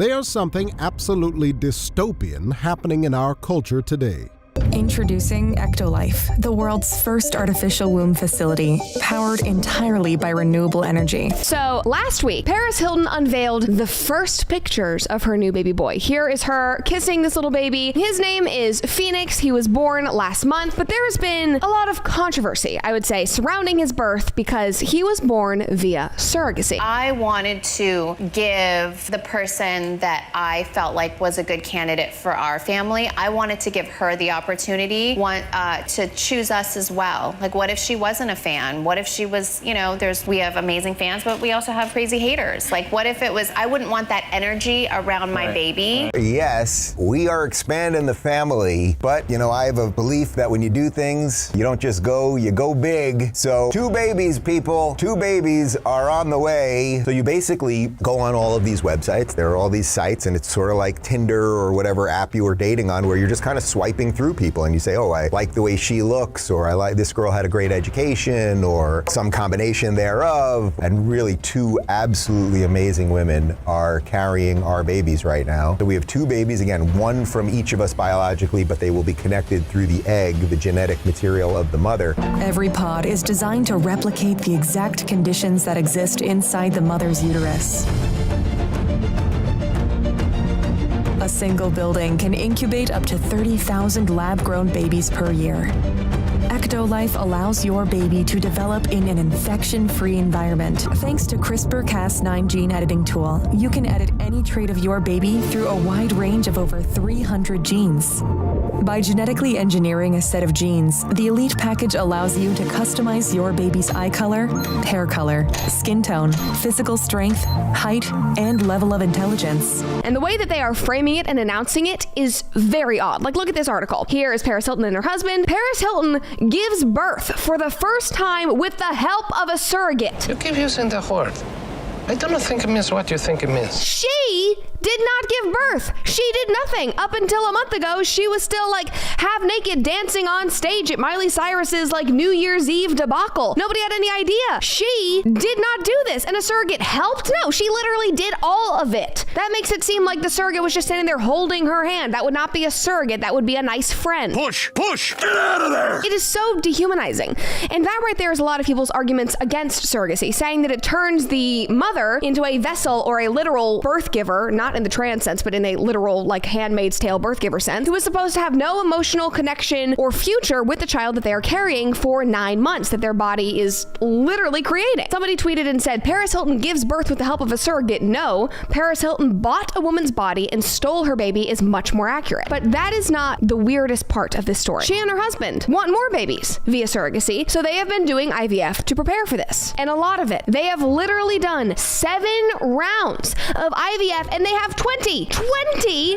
There's something absolutely dystopian happening in our culture today. Introducing EctoLife, the world's first artificial womb facility, powered entirely by renewable energy. So last week, Paris Hilton unveiled the first pictures of her new baby boy. Here is her kissing this little baby. His name is Phoenix. He was born last month, but there has been a lot of controversy, I would say, surrounding his birth because he was born via surrogacy. I wanted to give the person that I felt like was a good candidate for our family, I wanted to give her the opportunity to choose us as well. Like, what if she wasn't a fan? What if she was, we have amazing fans, but we also have crazy haters. Like, what if it was, I wouldn't want that energy around my baby. Yes, we are expanding the family, but, I have a belief that when you do things, you don't just go, you go big. So 2 babies, people, 2 babies are on the way. So you basically go on all of these websites. There are all these sites, and it's sort of like Tinder or whatever app you were dating on, where you're just kind of swiping through people and you say, oh, I like the way she looks, or I like this girl had a great education, or some combination thereof. And really 2 absolutely amazing women are carrying our babies right now. So we have 2 babies, again, 1 from each of us biologically, but they will be connected through the egg, the genetic material of the mother. Every pod is designed to replicate the exact conditions that exist inside the mother's uterus. A single building can incubate up to 30,000 lab-grown babies per year. EctoLife allows your baby to develop in an infection-free environment. Thanks to CRISPR-Cas9 gene editing tool, you can edit any trait of your baby through a wide range of over 300 genes. By genetically engineering a set of genes, the Elite package allows you to customize your baby's eye color, hair color, skin tone, physical strength, height, and level of intelligence. And the way that they are framing it and announcing it is very odd. Like, look at this article. Here is Paris Hilton and her husband. Paris Hilton gives birth for the first time with the help of a surrogate. You keep using the word. I don't think it means what you think it means. She did not give birth. She did nothing. Up until a month ago, she was still half naked dancing on stage at Miley Cyrus's New Year's Eve debacle. Nobody had any idea. She did not do this. And a surrogate helped? No, she literally did all of it. That makes it seem like the surrogate was just standing there holding her hand. That would not be a surrogate. That would be a nice friend. Push! Get out of there! It is so dehumanizing. And that right there is a lot of people's arguments against surrogacy, saying that it turns the mother into a vessel or a literal birth giver, not in the trans sense, but in a literal, Handmaid's Tale birth giver sense, who is supposed to have no emotional connection or future with the child that they are carrying for 9 months, that their body is literally creating. Somebody tweeted and said, Paris Hilton gives birth with the help of a surrogate. No, Paris Hilton bought a woman's body and stole her baby is much more accurate. But that is not the weirdest part of this story. She and her husband want more babies via surrogacy, so they have been doing IVF to prepare for this. And a lot of it. They have literally done 7 rounds of IVF, and they have 20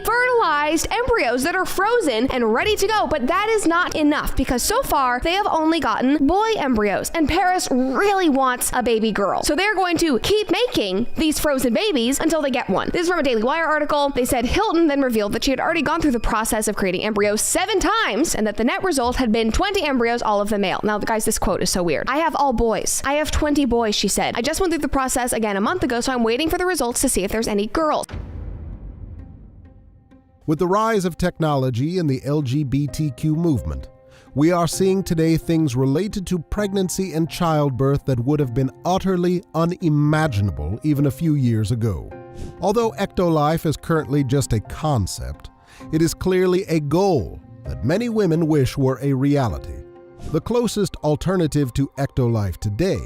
fertilized embryos that are frozen and ready to go. But that is not enough, because so far they have only gotten boy embryos, and Paris really wants a baby girl. So they're going to keep making these frozen babies until they get one. This is from a Daily Wire article. They said Hilton then revealed that she had already gone through the process of creating embryos 7 times, and that the net result had been 20 embryos, all of them male. Now, guys, this quote is so weird. I have all boys. I have 20 boys, she said. I just went through the process again a month ago, so I'm waiting for the results to see if there's any girls. With the rise of technology and the LGBTQ movement, we are seeing today things related to pregnancy and childbirth that would have been utterly unimaginable even a few years ago. Although EctoLife is currently just a concept, it is clearly a goal that many women wish were a reality. The closest alternative to EctoLife today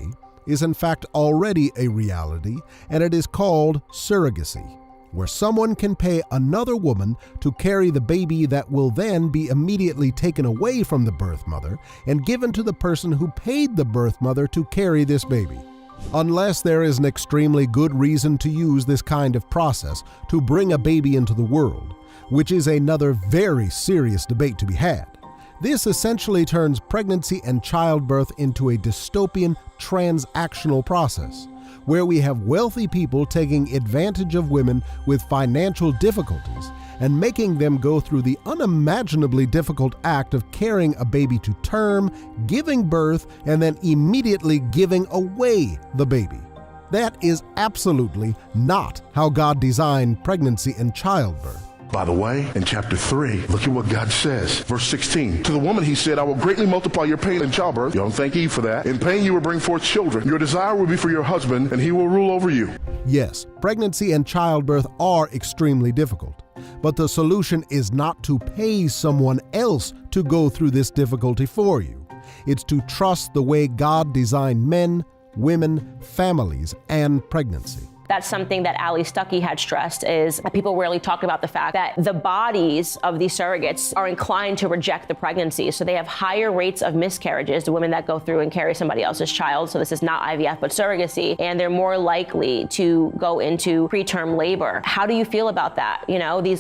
is in fact already a reality, and it is called surrogacy, where someone can pay another woman to carry the baby that will then be immediately taken away from the birth mother and given to the person who paid the birth mother to carry this baby. Unless there is an extremely good reason to use this kind of process to bring a baby into the world, which is another very serious debate to be had. This essentially turns pregnancy and childbirth into a dystopian transactional process, where we have wealthy people taking advantage of women with financial difficulties and making them go through the unimaginably difficult act of carrying a baby to term, giving birth, and then immediately giving away the baby. That is absolutely not how God designed pregnancy and childbirth. By the way, in chapter 3, look at what God says. Verse 16. To the woman he said, I will greatly multiply your pain in childbirth. You don't thank Eve for that. In pain you will bring forth children. Your desire will be for your husband, and he will rule over you. Yes, pregnancy and childbirth are extremely difficult. But the solution is not to pay someone else to go through this difficulty for you. It's to trust the way God designed men, women, families, and pregnancy. That's something that Ali Stuckey had stressed, is that people rarely talk about the fact that the bodies of these surrogates are inclined to reject the pregnancy. So they have higher rates of miscarriages, the women that go through and carry somebody else's child. So this is not IVF, but surrogacy. And they're more likely to go into preterm labor. How do you feel about that?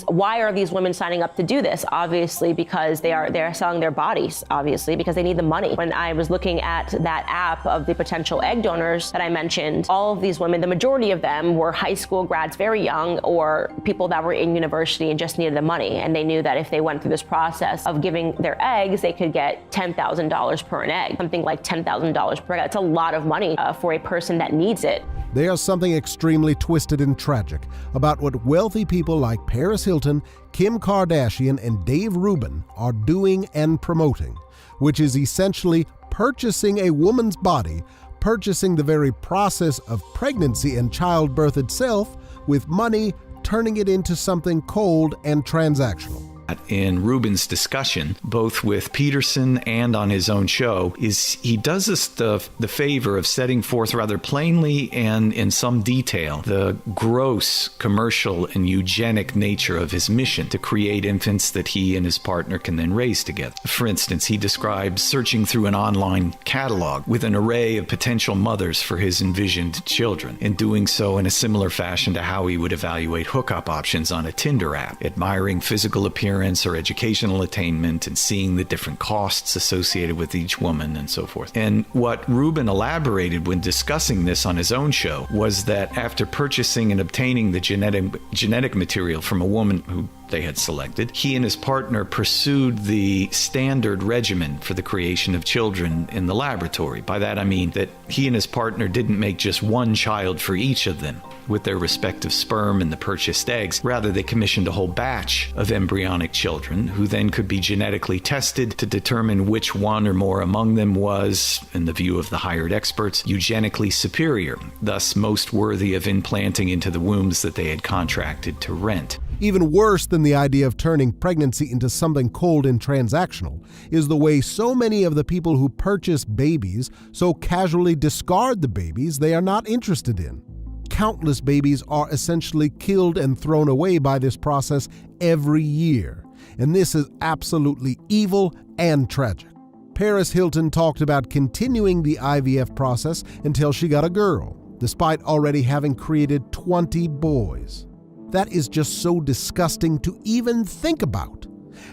Why are these women signing up to do this? Obviously, because they're selling their bodies, obviously, because they need the money. When I was looking at that app of the potential egg donors that I mentioned, all of these women, the majority of them were high school grads, very young, or people that were in university and just needed the money. And they knew that if they went through this process of giving their eggs, they could get $10,000 per an egg, something like $10,000 per egg. That's a lot of money for a person that needs it. There's something extremely twisted and tragic about what wealthy people like Paris Hilton, Kim Kardashian, and Dave Rubin are doing and promoting, which is essentially purchasing a woman's body, purchasing the very process of pregnancy and childbirth itself with money, turning it into something cold and transactional. In Rubin's discussion, both with Peterson and on his own show, is he does us the favor of setting forth rather plainly and in some detail the gross commercial and eugenic nature of his mission to create infants that he and his partner can then raise together. For instance, he describes searching through an online catalog with an array of potential mothers for his envisioned children, and doing so in a similar fashion to how he would evaluate hookup options on a Tinder app, admiring physical appearance or educational attainment and seeing the different costs associated with each woman and so forth. And what Rubin elaborated when discussing this on his own show was that after purchasing and obtaining the genetic material from a woman who they had selected, he and his partner pursued the standard regimen for the creation of children in the laboratory. By that I mean that he and his partner didn't make just one child for each of them with their respective sperm and the purchased eggs. Rather, they commissioned a whole batch of embryonic children who then could be genetically tested to determine which one or more among them was, in the view of the hired experts, eugenically superior, thus most worthy of implanting into the wombs that they had contracted to rent. Even worse than the idea of turning pregnancy into something cold and transactional is the way so many of the people who purchase babies so casually discard the babies they are not interested in. Countless babies are essentially killed and thrown away by this process every year, and this is absolutely evil and tragic. Paris Hilton talked about continuing the IVF process until she got a girl, despite already having created 20 boys. That is just so disgusting to even think about.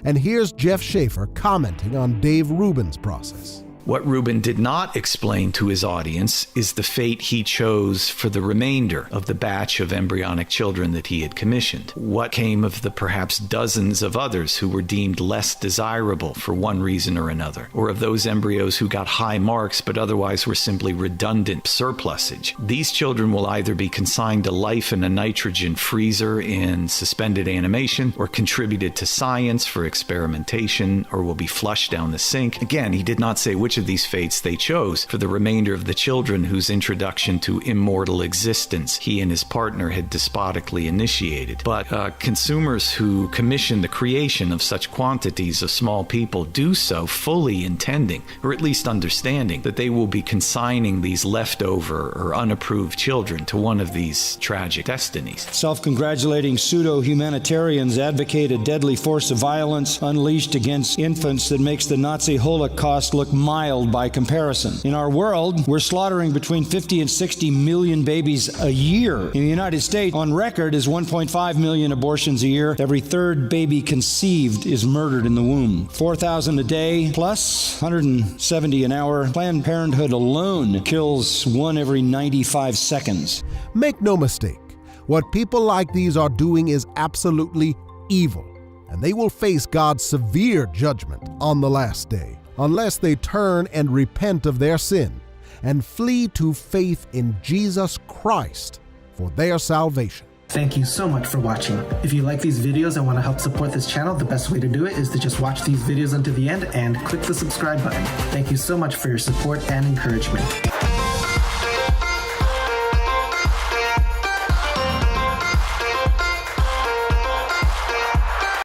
And here's Jeff Schafer commenting on Dave Rubin's process. What Rubin did not explain to his audience is the fate he chose for the remainder of the batch of embryonic children that he had commissioned. What came of the perhaps dozens of others who were deemed less desirable for one reason or another, or of those embryos who got high marks but otherwise were simply redundant surplusage. These children will either be consigned to life in a nitrogen freezer in suspended animation, or contributed to science for experimentation, or will be flushed down the sink. Again, he did not say which of these fates they chose for the remainder of the children whose introduction to immortal existence he and his partner had despotically initiated. But consumers who commission the creation of such quantities of small people do so fully intending, or at least understanding, that they will be consigning these leftover or unapproved children to one of these tragic destinies. Self-congratulating pseudo-humanitarians advocate a deadly force of violence unleashed against infants that makes the Nazi Holocaust look mild by comparison. In our world, we're slaughtering between 50 and 60 million babies a year. In the United States, on record, is 1.5 million abortions a year. Every third baby conceived is murdered in the womb. 4,000 a day, plus 170 an hour. Planned Parenthood alone kills one every 95 seconds. Make no mistake, what people like these are doing is absolutely evil, and they will face God's severe judgment on the last day, unless they turn and repent of their sin and flee to faith in Jesus Christ for their salvation. Thank you so much for watching. If you like these videos and want to help support this channel, the best way to do it is to just watch these videos until the end and click the subscribe button. Thank you so much for your support and encouragement.